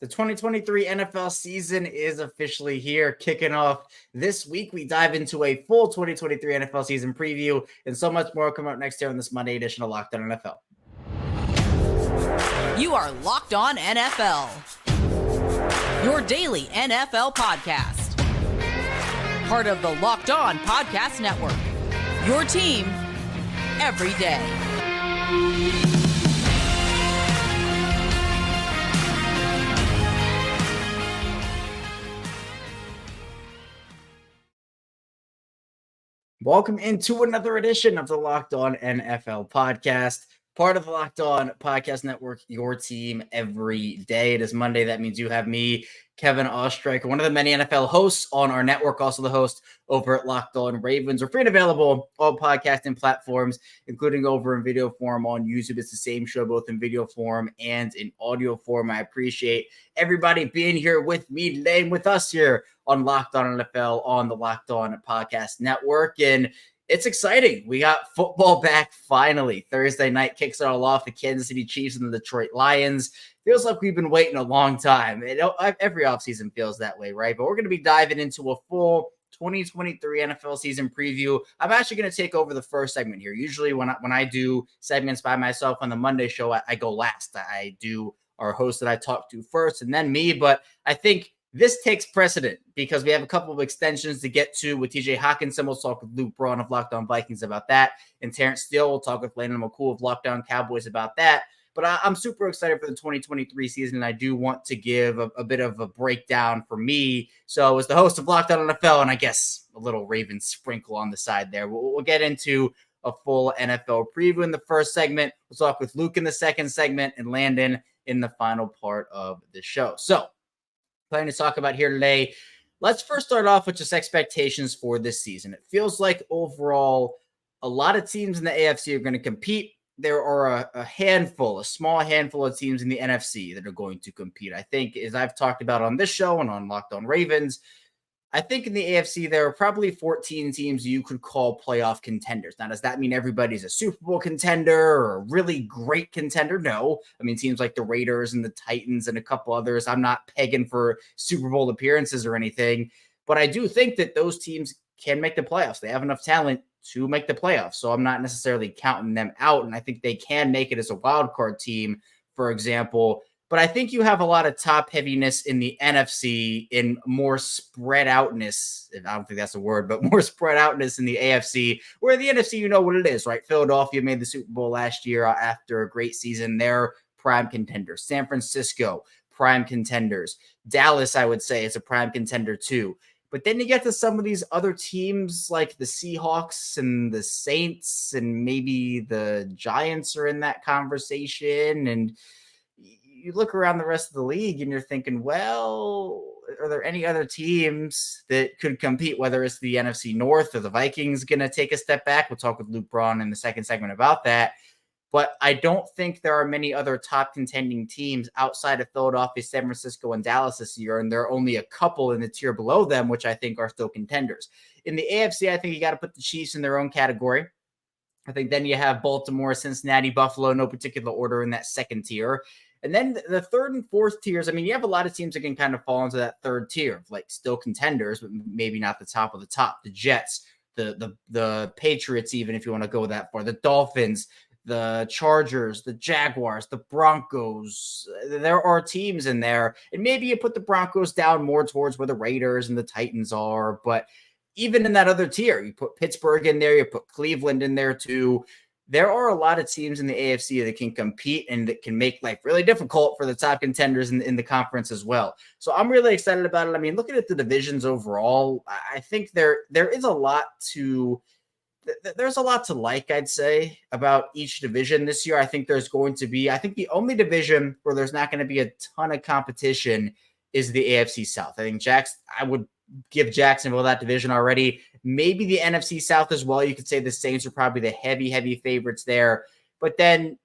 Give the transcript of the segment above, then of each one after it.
The 2023 NFL season is officially here, kicking off this week. We dive into a full 2023 NFL season preview and so much more coming up next year on this Monday edition of Locked On NFL. You are Locked On NFL, your daily NFL podcast. Part of the Locked On Podcast Network, your team every day. Welcome into another edition of the Locked On NFL podcast, part of the Locked On Podcast Network, your team every day. It is Monday. That means you have me, Kevin Oestreicher, one of the many NFL hosts on our network, also the host over at Locked On Ravens. We're free and available on podcasting platforms, including over in video form on YouTube. It's the same show, both in video form and in audio form. I appreciate everybody being here with me today and with us here on Locked On NFL on the Locked On Podcast Network. And it's exciting. We got football back finally. Thursday night kicks it all off. The Kansas City Chiefs and the Detroit Lions. Feels like we've been waiting a long time. Every offseason feels that way, right? But we're going to be diving into a full 2023 NFL season preview. I'm actually going to take over the first segment here. Usually when I do segments by myself on the Monday show, I go last. I do our host that I talk to first and then me. But I think this takes precedent because we have a couple of extensions to get to with TJ Hawkinson. We'll talk with Luke Braun of Locked On Vikings about that. And Terrence Steele, we'll talk with Landon McCool of Locked On Cowboys about that. But I'm super excited for the 2023 season, and I do want to give a bit of a breakdown for me. So as the host of Locked On NFL, and I guess a little Ravens sprinkle on the side there, we'll get into a full NFL preview in the first segment. We'll talk with Luke in the second segment and Landon in the final part of the show. So planning to talk about here today. Let's first start off with just expectations for this season. It feels like overall, a lot of teams in the AFC are going to compete. There are a small handful of teams in the NFC that are going to compete. I think, as I've talked about on this show and on Locked On Ravens, I think in the AFC, there are probably 14 teams you could call playoff contenders. Now, does that mean everybody's a Super Bowl contender or a really great contender? No. I mean, teams like the Raiders and the Titans and a couple others, I'm not pegging for Super Bowl appearances or anything, but I do think that those teams can make the playoffs. They have enough talent to make the playoffs, so I'm not necessarily counting them out, and I think they can make it as a wild card team, for example. But I think you have a lot of top heaviness in the NFC, in more spread outness. I don't think that's a word, but more spread outness in the AFC, where the NFC, you know what it is, right? Philadelphia made the Super Bowl last year after a great season. They're prime contenders. San Francisco, prime contenders. Dallas, I would say, is a prime contender too. But then you get to some of these other teams like the Seahawks and the Saints, and maybe the Giants are in that conversation. And you look around the rest of the league and you're thinking, well, are there any other teams that could compete, whether it's the NFC North or the Vikings going to take a step back? We'll talk with Luke Braun in the second segment about that. But I don't think there are many other top contending teams outside of Philadelphia, San Francisco, and Dallas this year. And there are only a couple in the tier below them, which I think are still contenders. In the AFC, I think you got to put the Chiefs in their own category. I think then you have Baltimore, Cincinnati, Buffalo, no particular order in that second tier. And then the third and fourth tiers, I mean, you have a lot of teams that can kind of fall into that third tier, like still contenders, but maybe not the top of the top. The Jets, the Patriots, even if you want to go that far, the Dolphins, the Chargers, the Jaguars, the Broncos. There are teams in there. And maybe you put the Broncos down more towards where the Raiders and the Titans are. But even in that other tier, you put Pittsburgh in there, you put Cleveland in there too. There are a lot of teams in the AFC that can compete and that can make life really difficult for the top contenders in the conference as well. So I'm really excited about it. I mean, looking at the divisions overall, I think there is a lot to like, I'd say, about each division this year. I think the only division where there's not going to be a ton of competition is the AFC South. I think I would give Jacksonville that division already. Maybe the NFC South as well. You could say the Saints are probably the heavy favorites there. But then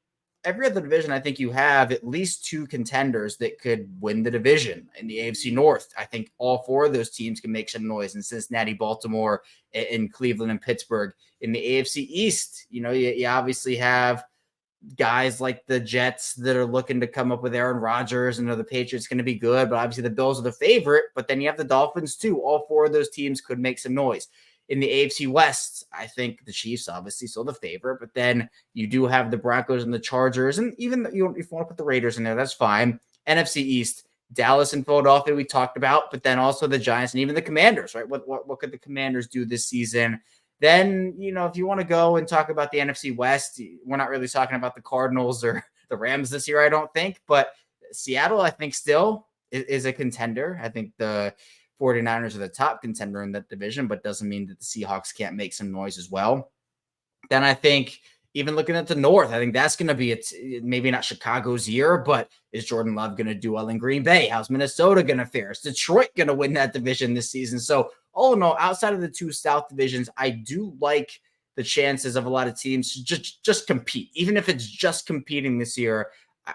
every other division, I think you have at least two contenders that could win the division. In the AFC North, I think all four of those teams can make some noise in Cincinnati, Baltimore, and Cleveland and Pittsburgh. In the AFC East, you obviously have guys like the Jets that are looking to come up with Aaron Rodgers, and the Patriots going to be good, but obviously the Bills are the favorite. But then you have the Dolphins too. All four of those teams could make some noise. In the AFC West, I think the Chiefs obviously still the favorite, but then you do have the Broncos and the Chargers, and even if you want to put the Raiders in there, that's fine. NFC East, Dallas and Philadelphia we talked about, but then also the Giants and even the Commanders, right? What could the Commanders do this season? Then, if you want to go and talk about the NFC West, we're not really talking about the Cardinals or the Rams this year, I don't think, but Seattle, I think still is a contender. I think the 49ers are the top contender in that division, but doesn't mean that the Seahawks can't make some noise as well. Then I think even looking at the North, I think that's going to be maybe not Chicago's year, but is Jordan Love going to do well in Green Bay? How's Minnesota going to fare? Is Detroit going to win that division this season? So all in all, outside of the two South divisions, I do like the chances of a lot of teams to just compete. Even if it's just competing this year,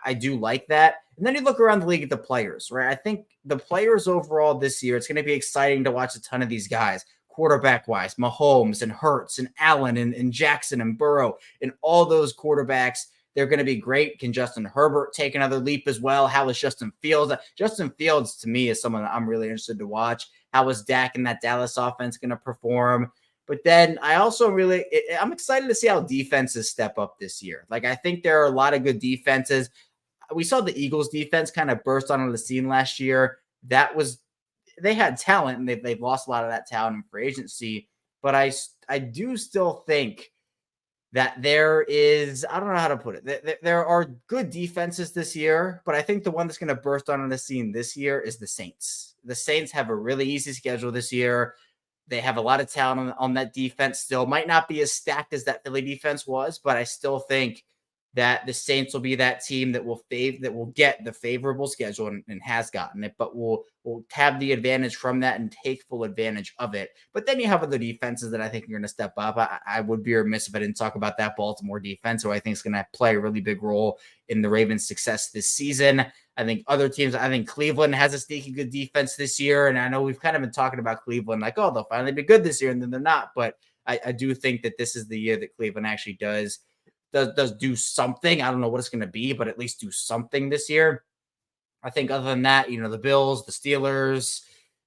I do like that. And then you look around the league at the players, right? I think the players overall this year, it's going to be exciting to watch a ton of these guys. Quarterback-wise, Mahomes and Hurts and Allen and Jackson and Burrow and all those quarterbacks, they're going to be great. Can Justin Herbert take another leap as well? How is Justin Fields? Justin Fields, to me, is someone that I'm really interested to watch. How is Dak and that Dallas offense going to perform? But then I'm excited to see how defenses step up this year. Like, I think there are a lot of good defenses. We saw the Eagles defense kind of burst onto the scene last year. They had talent, and they've lost a lot of that talent in free agency. But I do still think that there is, I don't know how to put it. There are good defenses this year, but I think the one that's going to burst onto the scene this year is the Saints. The Saints have a really easy schedule this year. They have a lot of talent on that defense still. Might not be as stacked as that Philly defense was, but I still think that the Saints will be that team that will get the favorable schedule and has gotten it, but will have the advantage from that and take full advantage of it. But then you have other defenses that I think are going to step up. I would be remiss if I didn't talk about that Baltimore defense, who I think is going to play a really big role in the Ravens' success this season. I think other teams, I think Cleveland has a sneaky good defense this year, and I know we've kind of been talking about Cleveland like, oh, they'll finally be good this year, and then they're not. But I do think that this is the year that Cleveland actually does do something. I don't know what it's going to be, but at least do something this year. I think other than that, the Bills, the Steelers,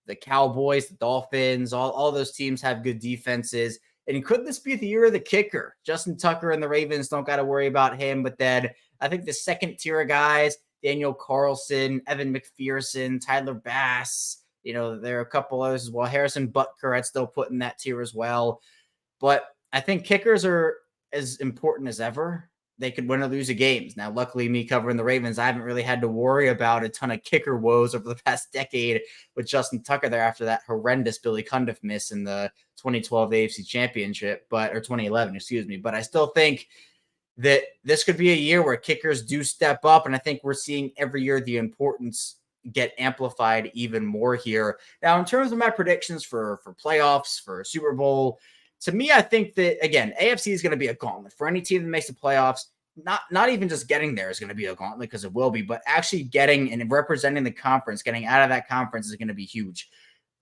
the Cowboys, the Dolphins, all those teams have good defenses. And could this be the year of the kicker? Justin Tucker and the Ravens don't got to worry about him. But then I think the second tier of guys, Daniel Carlson, Evan McPherson, Tyler Bass, there are a couple others as well. Harrison Butker, I'd still put in that tier as well. But I think kickers are as important as ever. They could win or lose a games. Now, luckily, me covering the Ravens, I haven't really had to worry about a ton of kicker woes over the past decade with Justin Tucker there after that horrendous Billy Cundiff miss in the 2012 AFC Championship, or 2011, excuse me. But I still think that this could be a year where kickers do step up, and I think we're seeing every year the importance get amplified even more here. Now, in terms of my predictions for playoffs, for Super Bowl, to me, I think that, again, AFC is going to be a gauntlet for any team that makes the playoffs. Not even just getting there is going to be a gauntlet, because it will be, but actually getting and representing the conference, getting out of that conference is going to be huge.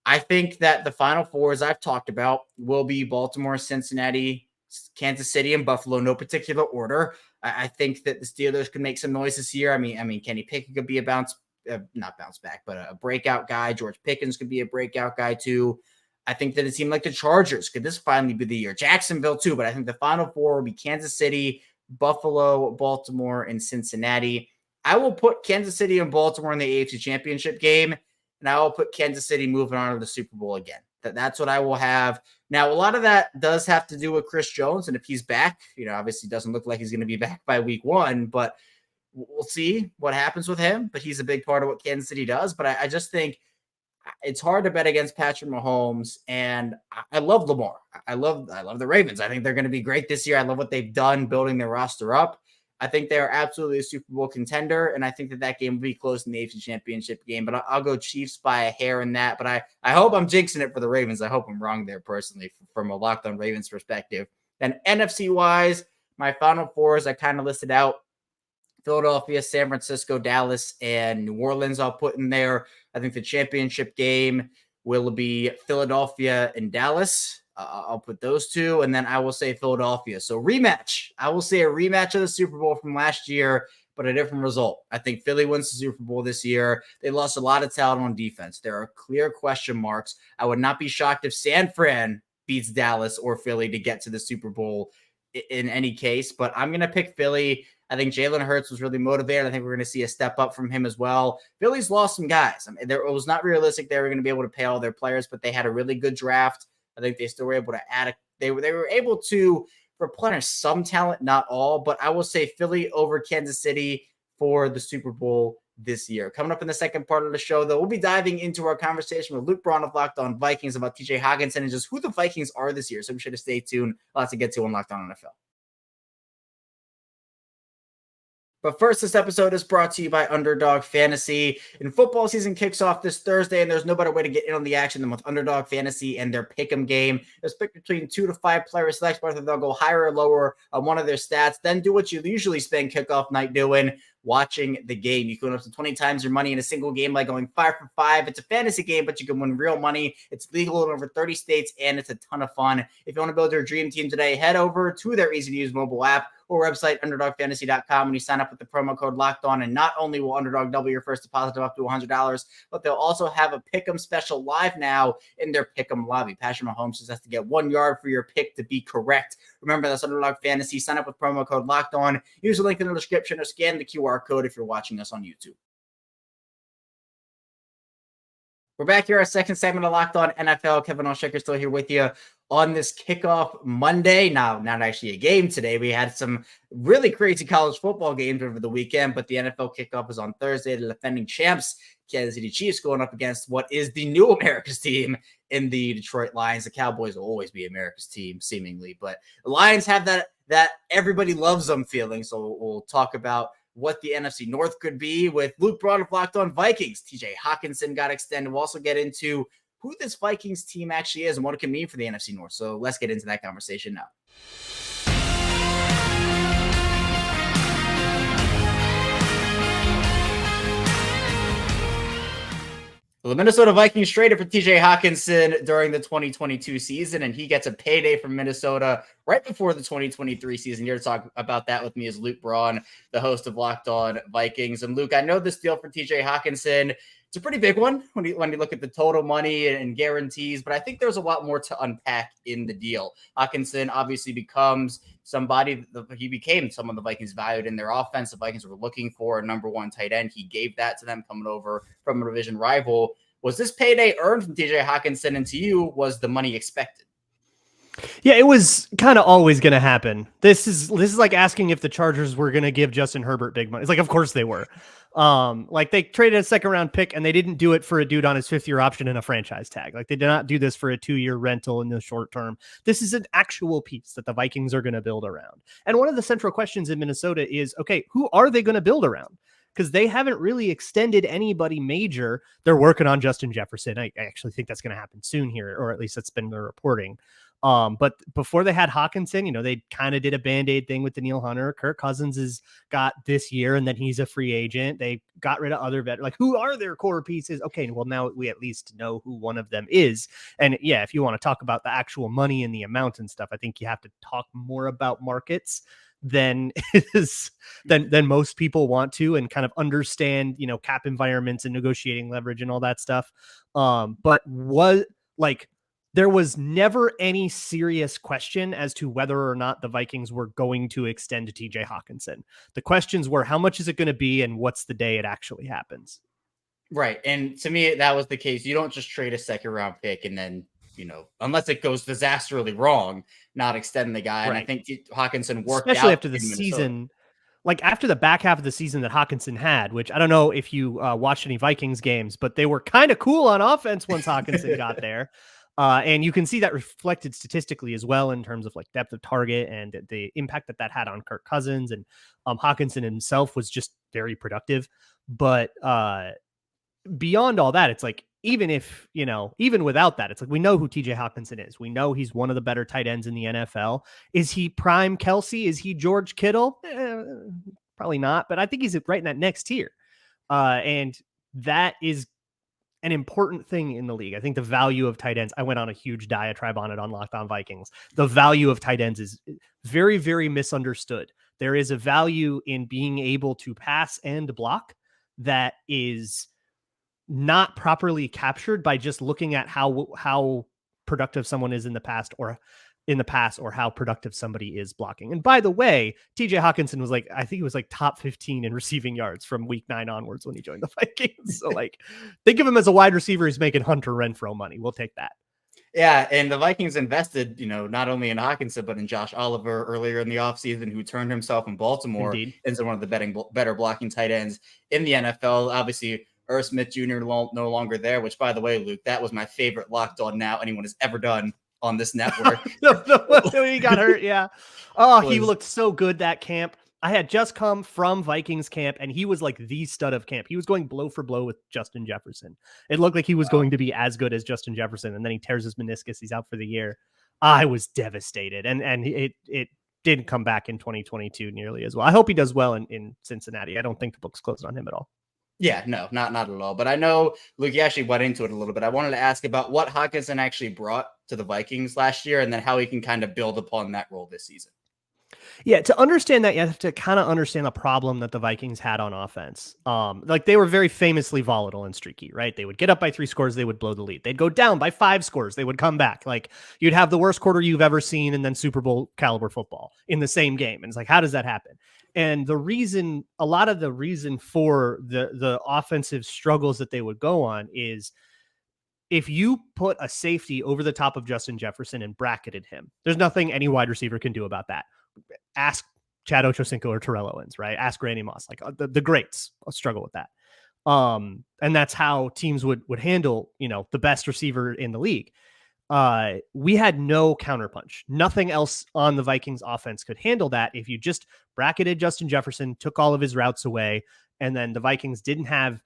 I think that the Final Four, as I've talked about, will be Baltimore, Cincinnati, Kansas City, and Buffalo, no particular order. I think that the Steelers could make some noise this year. I mean, Kenny Pickett could be not bounce back, but a breakout guy. George Pickens could be a breakout guy too. I think that a team like the Chargers, could this finally be the year? Jacksonville too, but I think the Final Four will be Kansas City, Buffalo, Baltimore, and Cincinnati. I will put Kansas City and Baltimore in the AFC Championship game, and I will put Kansas City moving on to the Super Bowl again. That's what I will have. Now, a lot of that does have to do with Chris Jones, and if he's back, obviously doesn't look like he's going to be back by week 1, but we'll see what happens with him. But he's a big part of what Kansas City does. But I just think it's hard to bet against Patrick Mahomes, and I love Lamar. I love the Ravens. I think they're going to be great this year. I love what they've done building their roster up. I think they are absolutely a Super Bowl contender, and I think that game will be close in the AFC Championship game. But I'll go Chiefs by a hair in that. But I hope I'm jinxing it for the Ravens. I hope I'm wrong there personally from a Locked On Ravens perspective. Then NFC-wise, my Final Fours I kind of listed out. Philadelphia, San Francisco, Dallas, and New Orleans I'll put in there. I think the championship game will be Philadelphia and Dallas. I'll put those two, and then I will say Philadelphia. So rematch. I will say a rematch of the Super Bowl from last year, but a different result. I think Philly wins the Super Bowl this year. They lost a lot of talent on defense. There are clear question marks. I would not be shocked if San Fran beats Dallas or Philly to get to the Super Bowl in any case, but I'm going to pick Philly. I think Jalen Hurts was really motivated. I think we're going to see a step up from him as well. Philly's lost some guys. I mean, it was not realistic they were going to be able to pay all their players, but they had a really good draft. I think they still were able to add they were able to replenish some talent, not all, but I will say Philly over Kansas City for the Super Bowl this year. Coming up in the second part of the show, though, we'll be diving into our conversation with Luke Braun of Locked On Vikings about TJ Hawkinson and just who the Vikings are this year. So be sure to stay tuned. Lots to get to on Locked On NFL. But first, this episode is brought to you by Underdog Fantasy. And football season kicks off this Thursday, and there's no better way to get in on the action than with Underdog Fantasy and their Pick'em game. There's pick between 2 to 5 players, select whether they'll go higher or lower on one of their stats, then do what you usually spend kickoff night doing, watching the game. You can win up to 20 times your money in a single game by going 5 for 5. It's a fantasy game, but you can win real money. It's legal in over 30 states, and it's a ton of fun. If you want to build your dream team today, head over to their easy-to-use mobile app or website, UnderdogFantasy.com, when you sign up with the promo code Locked On. And not only will Underdog double your first deposit of up to $100, but they'll also have a Pick'em special live now in their Pick'em lobby. Patrick Mahomes just has to get 1 yard for your pick to be correct. Remember, that's Underdog Fantasy. Sign up with promo code Locked On. Use the link in the description or scan the QR code if you're watching us on YouTube. We're back here, our second segment of Locked On NFL. Kevin Oestreicher still here with you on this kickoff Monday. Now, not actually a game today. We had some really crazy college football games over the weekend, but the NFL kickoff is on Thursday. The defending champs, Kansas City Chiefs, going up against what is the new America's team in the Detroit Lions. The Cowboys will always be America's team, seemingly, but the Lions have that everybody loves them feeling. So we'll talk about what the NFC North could be with Luke Braun of Locked On Vikings. TJ Hawkinson got extended. We'll also get into who this Vikings team actually is and what it can mean for the NFC North. So let's get into that conversation now. Well, the Minnesota Vikings traded for TJ Hawkinson during the 2022 season, and he gets a payday from Minnesota right before the 2023 season. Here to talk about that with me is Luke Braun, the host of Locked On Vikings. And Luke, I know this deal for TJ Hawkinson, it's a pretty big one when you look at the total money and guarantees, but I think there's a lot more to unpack in the deal. Hockenson obviously becomes he became someone the Vikings valued in their offense. The Vikings were looking for a number one tight end. He gave that to them coming over from a division rival. Was this payday earned from TJ Hawkinson, and to you, was the money expected? Yeah, it was kind of always going to happen. This is like asking if the Chargers were going to give Justin Herbert big money. It's like, of course they were. Like they traded a second round pick and they didn't do it for a dude on his 5th year option and a franchise tag. Like they did not do this for a 2-year rental in the short term. This is an actual piece that the Vikings are going to build around. And one of the central questions in Minnesota is, okay, who are they going to build around? Because they haven't really extended anybody major. They're working on Justin Jefferson. I actually think that's going to happen soon here, or at least that's been the reporting. But before they had Hockenson, they kind of did a Band-Aid thing with Danielle Hunter. Kirk Cousins has got this year, and then he's a free agent. They got rid of other veterans. Like, who are their core pieces? Okay, well, now we at least know who one of them is. And yeah, if you want to talk about the actual money and the amount and stuff, I think you have to talk more about markets than most people want to, and kind of understand, cap environments and negotiating leverage and all that stuff. But there was never any serious question as to whether or not the Vikings were going to extend TJ Hawkinson. The questions were, how much is it going to be, and what's the day it actually happens? Right. And to me, that was the case. You don't just trade a second round pick and then, unless it goes disastrously wrong, not extend the guy. Right. And I think Hawkinson worked especially out after the season. Like after the back half of the season that Hockenson had, which I don't know if you watched any Vikings games, but they were kind of cool on offense once Hockenson got there. And you can see that reflected statistically as well in terms of like depth of target and the impact that had on Kirk Cousins. And Hockenson himself was just very productive. But beyond all that, it's like, even without that, it's like, we know who TJ Hawkinson is. We know he's one of the better tight ends in the NFL. Is he prime Kelsey? Is he George Kittle? Probably not, but I think he's right in that next tier. And that is an important thing in the league. I think the value of tight ends, I went on a huge diatribe on it on Locked On Vikings. The value of tight ends is very, very misunderstood. There is a value in being able to pass and block that is not properly captured by just looking at how productive someone is in the past or how productive somebody is blocking. And by the way, TJ Hawkinson was like, I think he was like top 15 in receiving yards from week 9 onwards when he joined the Vikings. So like, think of him as a wide receiver. He's making Hunter Renfrow money. We'll take that. Yeah, and the Vikings invested, not only in Hockenson, but in Josh Oliver earlier in the offseason, who turned himself in Baltimore into one of the better blocking tight ends in the NFL. Obviously, Irv Smith Jr. no longer there, which, by the way, Luke, that was my favorite Locked On Now anyone has ever done on this network. He got hurt, yeah. Oh, he looked so good that camp. I had just come from Vikings camp, and he was like the stud of camp. He was going blow for blow with Justin Jefferson. It looked like he was going to be as good as Justin Jefferson, and then he tears his meniscus. He's out for the year. I was devastated, and it didn't come back in 2022 nearly as well. I hope he does well in Cincinnati. I don't think the book's closed on him at all. Yeah, no, not at all. But I know, Luke, you actually went into it a little bit. I wanted to ask about what Hockenson actually brought to the Vikings last year, and then how he can kind of build upon that role this season. Yeah, to understand that, you have to kind of understand the problem that the Vikings had on offense. Like they were very famously volatile and streaky, right? They would get up by 3 scores, they would blow the lead. They'd go down by 5 scores, they would come back. Like you'd have the worst quarter you've ever seen and then Super Bowl caliber football in the same game. And it's like, how does that happen? And a lot of the reason for the offensive struggles that they would go on is if you put a safety over the top of Justin Jefferson and bracketed him, there's nothing any wide receiver can do about that. Ask Chad Ochocinco or Terrell Owens, right? Ask Randy Moss, like the greats struggle with that. And that's how teams would handle, the best receiver in the league. We had no counterpunch. Nothing else on the Vikings offense could handle that. If you just bracketed Justin Jefferson, took all of his routes away, and then the Vikings didn't have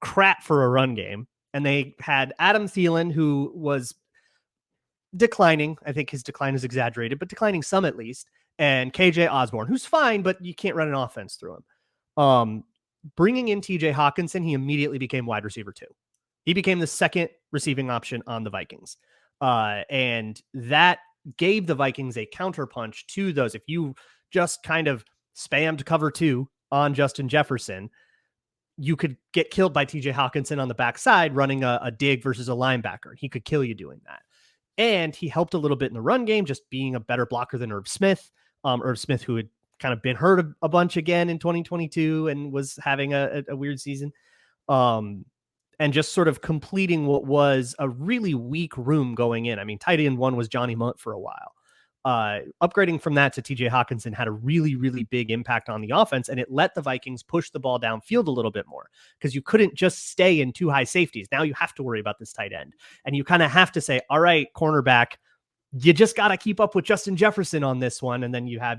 crap for a run game, and they had Adam Thielen, who was declining. I think his decline is exaggerated, but declining some at least. And KJ Osborne, who's fine, but you can't run an offense through him. Bringing in TJ Hawkinson, he immediately became wide receiver 2. He became the second receiving option on the Vikings. And that gave the Vikings a counterpunch to those. If you just kind of spammed cover 2 on Justin Jefferson, you could get killed by TJ Hawkinson on the backside running a dig versus a linebacker. He could kill you doing that. And he helped a little bit in the run game, just being a better blocker than Irv Smith. Irv Smith, who had kind of been hurt a bunch again in 2022 and was having a weird season. And just sort of completing what was a really weak room going in. I mean, tight end 1 was Johnny Munt for a while. Upgrading from that to TJ Hawkinson had a really, really big impact on the offense, and it let the Vikings push the ball downfield a little bit more because you couldn't just stay in 2 high safeties. Now you have to worry about this tight end, and you kind of have to say, all right, cornerback, you just got to keep up with Justin Jefferson on this one. And then you have,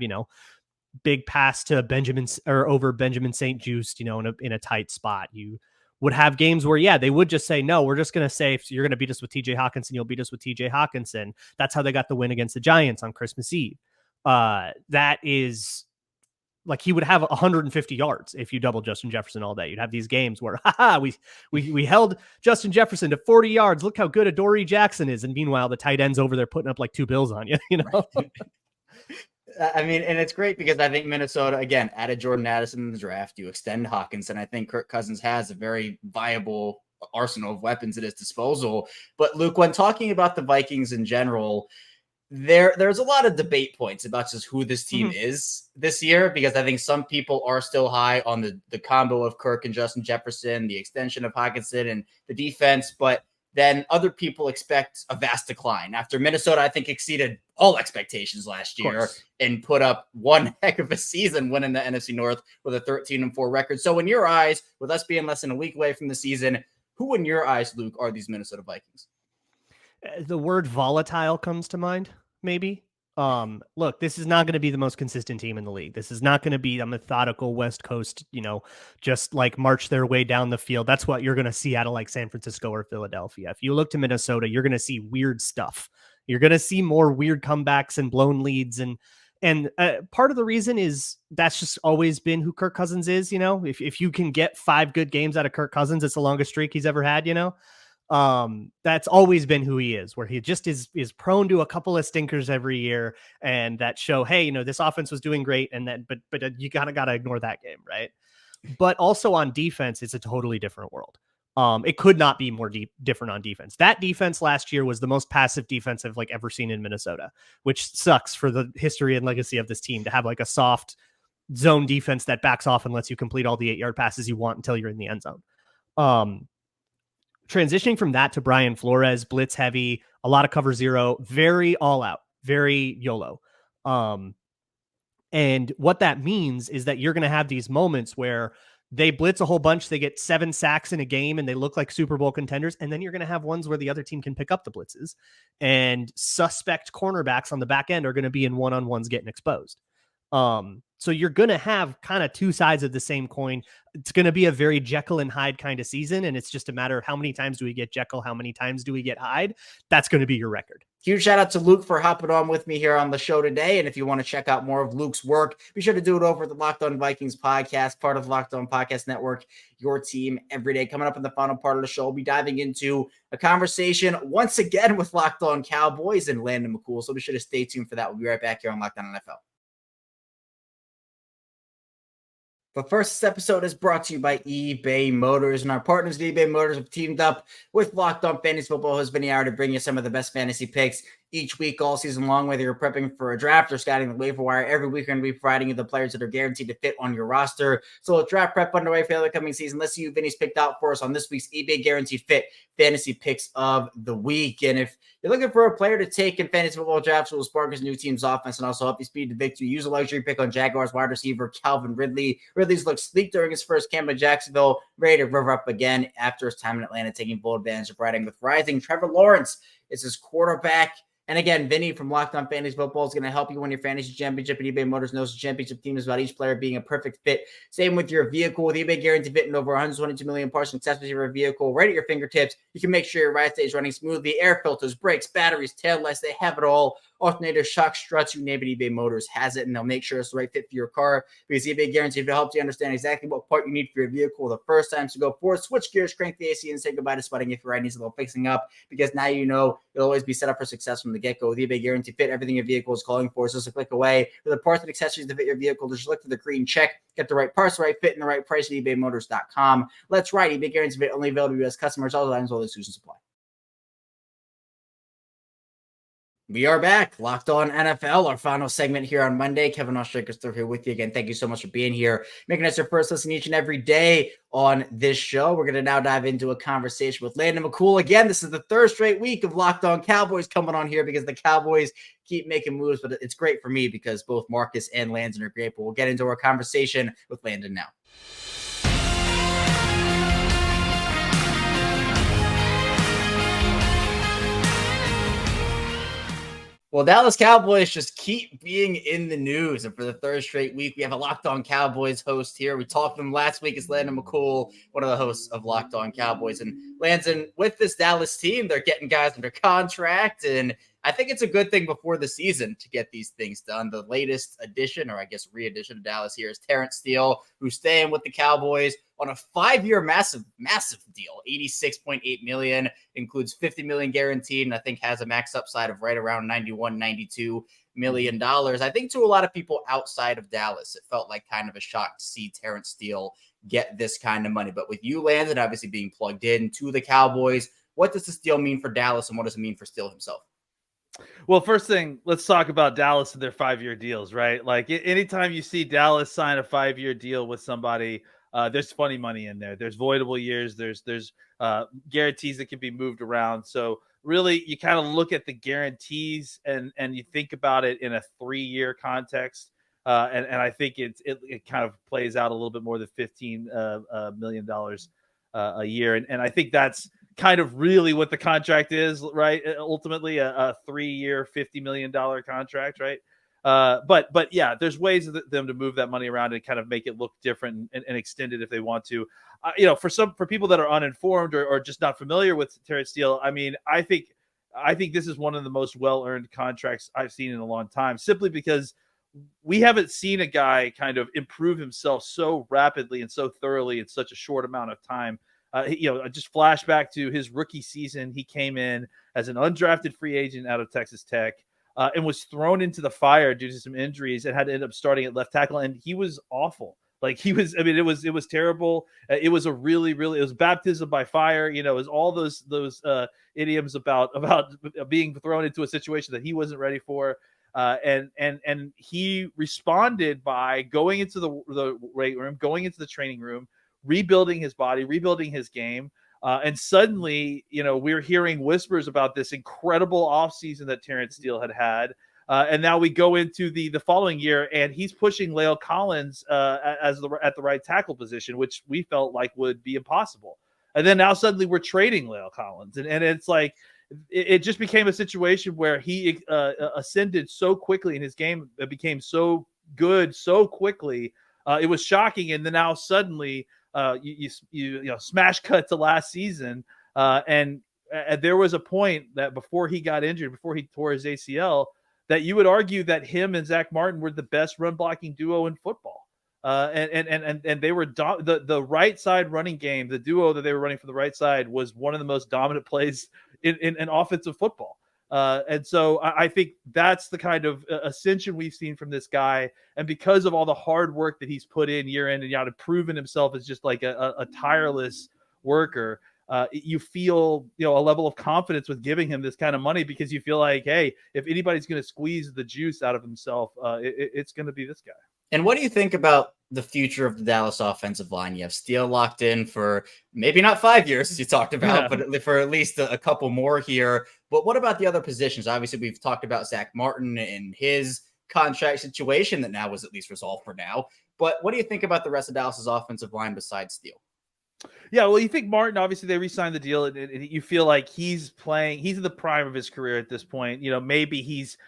big pass to Benjamin St. Juste, in a tight spot. You would have games where, they would just say, no, we're just going to say, if you're going to beat us with TJ Hawkinson, you'll beat us with TJ Hawkinson. That's how they got the win against the Giants on Christmas Eve. That is like, he would have 150 yards if you double Justin Jefferson all day. You'd have these games where, we held Justin Jefferson to 40 yards. Look how good Adoree Jackson is. And meanwhile, the tight end's over there putting up like 2 bills on you, Right. I mean, and it's great because I think Minnesota, again, added Jordan Addison in the draft. You extend Hockenson. I think Kirk Cousins has a very viable arsenal of weapons at his disposal. But Luke, when talking about the Vikings in general, there's a lot of debate points about just who this team is this year, because I think some people are still high on the combo of Kirk and Justin Jefferson, the extension of Hockenson and the defense, but then other people expect a vast decline after Minnesota, I think, exceeded all expectations last year and put up one heck of a season winning the NFC North with a 13-4 record. So in your eyes, with us being less than a week away from the season, who in your eyes, Luke, are these Minnesota Vikings? The word volatile comes to mind, maybe. Look, this is not going to be the most consistent team in the league. This is not going to be a methodical West Coast, just like march their way down the field. That's what you're going to see out of like San Francisco or Philadelphia. If you look to Minnesota, you're going to see weird stuff. You're going to see more weird comebacks and blown leads. And part of the reason is that's just always been who Kirk Cousins is. If you can get 5 good games out of Kirk Cousins, it's the longest streak he's ever had, That's always been who he is, where he just is prone to a couple of stinkers every year, and that show, hey, this offense was doing great, and then but you gotta ignore that game, right? But also on defense, it's a totally different world. It could not be more different on defense. That defense last year was the most passive defense I've ever seen in Minnesota, which sucks for the history and legacy of this team to have a soft zone defense that backs off and lets you complete all the 8-yard passes you want until you're in the end zone. Transitioning from that to Brian Flores, blitz heavy, a lot of cover zero, very all out, very YOLO. And what that means is that you're going to have these moments where they blitz a whole bunch, they get 7 sacks in a game, and they look like Super Bowl contenders. And then you're going to have ones where the other team can pick up the blitzes, and suspect cornerbacks on the back end are going to be in one-on-ones getting exposed. So you're going to have kind of two sides of the same coin. It's going to be a very Jekyll and Hyde kind of season. And it's just a matter of how many times do we get Jekyll? How many times do we get Hyde? That's going to be your record. Huge shout out to Luke for hopping on with me here on the show today. And if you want to check out more of Luke's work, be sure to do it over at the Locked On Vikings podcast, part of the Locked On Podcast Network, your team every day. Coming up in the final part of the show, we'll be diving into a conversation once again with Locked On Cowboys and Landon McCool. So be sure to stay tuned for that. We'll be right back here on Locked On NFL. But first, this episode is brought to you by eBay Motors, and our partners at eBay Motors have teamed up with Locked On Fantasy Football who's been here to bring you some of the best fantasy picks each week, all season long. Whether you're prepping for a draft or scouting the waiver wire, every week we're going to be providing you the players that are guaranteed to fit on your roster. So a draft prep underway for the upcoming season. Let's see who Vinny's picked out for us on this week's eBay Guaranteed Fit Fantasy Picks of the Week. And if you're looking for a player to take in fantasy football drafts who will spark his new team's offense and also help you speed to victory, use a luxury pick on Jaguars wide receiver Calvin Ridley. Ridley's looked sleek during his first camp in Jacksonville, ready to river up again after his time in Atlanta, taking full advantage of riding with rising. Trevor Lawrence is his quarterback. And again, Vinny from Locked On Fantasy Football is going to help you win your fantasy championship. And eBay Motors knows the championship team is about each player being a perfect fit. Same with your vehicle. With eBay Guaranteed Fit and over 122 million parts and accessories for your vehicle right at your fingertips, you can make sure your ride stays running smoothly. Air filters, brakes, batteries, tail lights, they have it all. Alternators, shock struts, you name it, eBay Motors has it, and they'll make sure it's the right fit for your car because eBay Guaranteed Fit helps you understand exactly what part you need for your vehicle the first time. So go forward, switch gears, crank the AC, and say goodbye to sweating if your ride needs a little fixing up because now you know it'll always be set up for success from the get-go. With eBay Guaranteed Fit, everything your vehicle is calling for is just a click away. For the parts and accessories to fit your vehicle, just look for the green check, get the right parts, the right fit, and the right price at ebaymotors.com. Let's ride. eBay Guaranteed Fit, only available to U.S. customers. All the items, all the exclusions apply. We are back, Locked On NFL, our final segment here on Monday. Kevin Oestreicher is still here with you again. Thank you so much for being here, making us your first listen each and every day on this show. We're going to now dive into a conversation with Landon McCool. Again, this is the third straight week of Locked On Cowboys coming on here because the Cowboys keep making moves, but it's great for me because both Marcus and Landon are great. But we'll get into our conversation with Landon now. Well, Dallas Cowboys just keep being in the news. And for the third straight week, we have a Locked On Cowboys host here. We talked to him last week. It's Landon McCool, one of the hosts of Locked On Cowboys. And Landon, with this Dallas team, they're getting guys under contract. And I think it's a good thing before the season to get these things done. The latest addition, or I guess re-addition to Dallas here is Terrence Steele, who's staying with the Cowboys on a 5-year massive deal. $86.8 million, includes $50 million guaranteed, and I think has a max upside of right around $92 million. I think to a lot of people outside of Dallas, it felt like kind of a shock to see Terrence Steele get this kind of money. But with you, Landon, obviously being plugged in to the Cowboys, what does this deal mean for Dallas, and what does it mean for Steele himself? Well, first thing, let's talk about Dallas and their 5-year deals, right? Like anytime you see Dallas sign a 5-year deal with somebody, there's funny money in there. There's voidable years. There's guarantees that can be moved around. So really, you kind of look at the guarantees and you think about it in a 3-year context. And I think it kind of plays out a little bit more than $15 million a year. And I think that's kind of really what the contract is, right? Ultimately, a 3-year, $50 million contract, right? But yeah, there's ways for them to move that money around and kind of make it look different and extend it if they want to. For people that are uninformed or just not familiar with Terrence Steele, I mean, I think this is one of the most well-earned contracts I've seen in a long time, simply because we haven't seen a guy kind of improve himself so rapidly and so thoroughly in such a short amount of time. Just flashback to his rookie season. He came in as an undrafted free agent out of Texas Tech and was thrown into the fire due to some injuries and had to end up starting at left tackle. And he was awful. Like it was terrible. It was it was baptism by fire. It was all those idioms about being thrown into a situation that he wasn't ready for. And he responded by going into the weight room, going into the training room, rebuilding his body, rebuilding his game. And suddenly, we're hearing whispers about this incredible offseason that Terrence Steele had. And now we go into the following year, and he's pushing La'el Collins at the right tackle position, which we felt like would be impossible. And then now suddenly we're trading La'el Collins. And it's like it just became a situation where he ascended so quickly in his game. It became so good so quickly. It was shocking. And then now suddenly you smash cut to last season. And there was a point that before he got injured, before he tore his ACL, that you would argue that him and Zach Martin were the best run blocking duo in football. And they were the right side running game. The duo that they were running for the right side was one of the most dominant plays in offensive football. And so I think that's the kind of ascension we've seen from this guy. And because of all the hard work that he's put in year in and out and proven himself as just like a tireless worker, you feel, a level of confidence with giving him this kind of money, because you feel like, hey, if anybody's going to squeeze the juice out of himself, it's going to be this guy. And what do you think about the future of the Dallas offensive line? You have Steele locked in for maybe not 5 years, as you talked about, but for at least a couple more here. But what about the other positions? Obviously, we've talked about Zach Martin and his contract situation that now was at least resolved for now. But what do you think about the rest of Dallas's offensive line besides Steele? Yeah, well, you think Martin, obviously they re-signed the deal, and you feel like he's in the prime of his career at this point. Maybe he's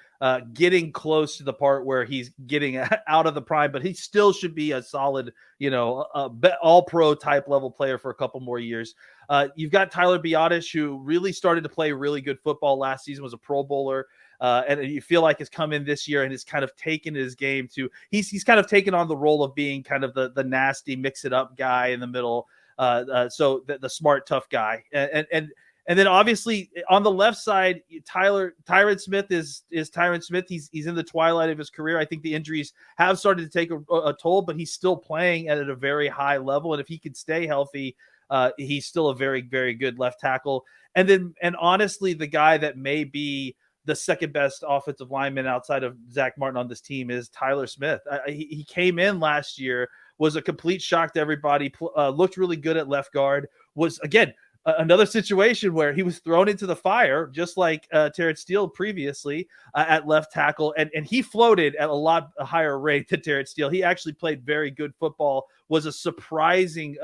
getting close to the part where he's getting out of the prime, but he still should be a solid, all-pro type level player for a couple more years. You've got Tyler Biadasz, who really started to play really good football last season, was a Pro Bowler. And you feel like has come in this year and has kind of taken his game to he's kind of taken on the role of being kind of the nasty mix it up guy in the middle. So the smart, tough guy. And then obviously on the left side, Tyron Smith is Tyron Smith. He's in the twilight of his career. I think the injuries have started to take a toll, but he's still playing at a very high level. And if he can stay healthy, he's still a very, very good left tackle. And honestly, the guy that may be the second best offensive lineman outside of Zach Martin on this team is Tyler Smith. He came in last year, was a complete shock to everybody, looked really good at left guard, was, again, another situation where he was thrown into the fire, just like Terrence Steele previously at left tackle. And he floated at a lot higher rate than Terrence Steele. He actually played very good football, was a surprising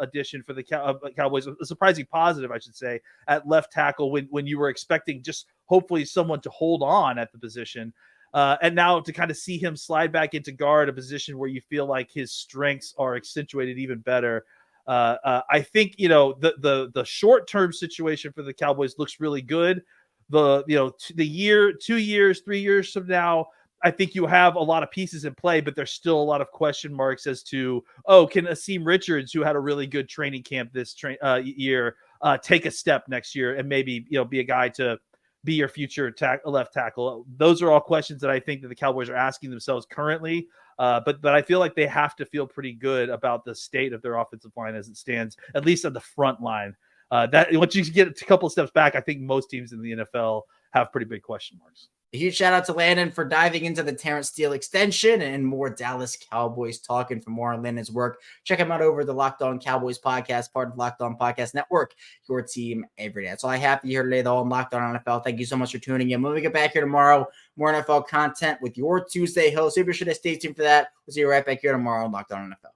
addition for the Cowboys, a surprising positive, I should say, at left tackle when you were expecting just hopefully someone to hold on at the position. And now to kind of see him slide back into guard, a position where you feel like his strengths are accentuated even better. I think, the short-term situation for the Cowboys looks really good. The year, 2 years, 3 years from now, I think you have a lot of pieces in play, but there's still a lot of question marks as to, can Asim Richards, who had a really good training camp this year, take a step next year and maybe, be a guy to be your future left tackle? Those are all questions that I think that the Cowboys are asking themselves currently. But I feel like they have to feel pretty good about the state of their offensive line as it stands, at least on the front line. That once you get a couple of steps back, I think most teams in the NFL have pretty big question marks. A huge shout out to Landon for diving into the Terrence Steele extension and more Dallas Cowboys talking. For more on Landon's work, check him out over the Locked On Cowboys podcast, part of Locked On Podcast Network, your team every day. That's all I have for you here today, though. I'm Locked On NFL. Thank you so much for tuning in. When we get back here tomorrow, more NFL content with your Tuesday host. So be sure to stay tuned for that. We'll see you right back here tomorrow on Locked On NFL.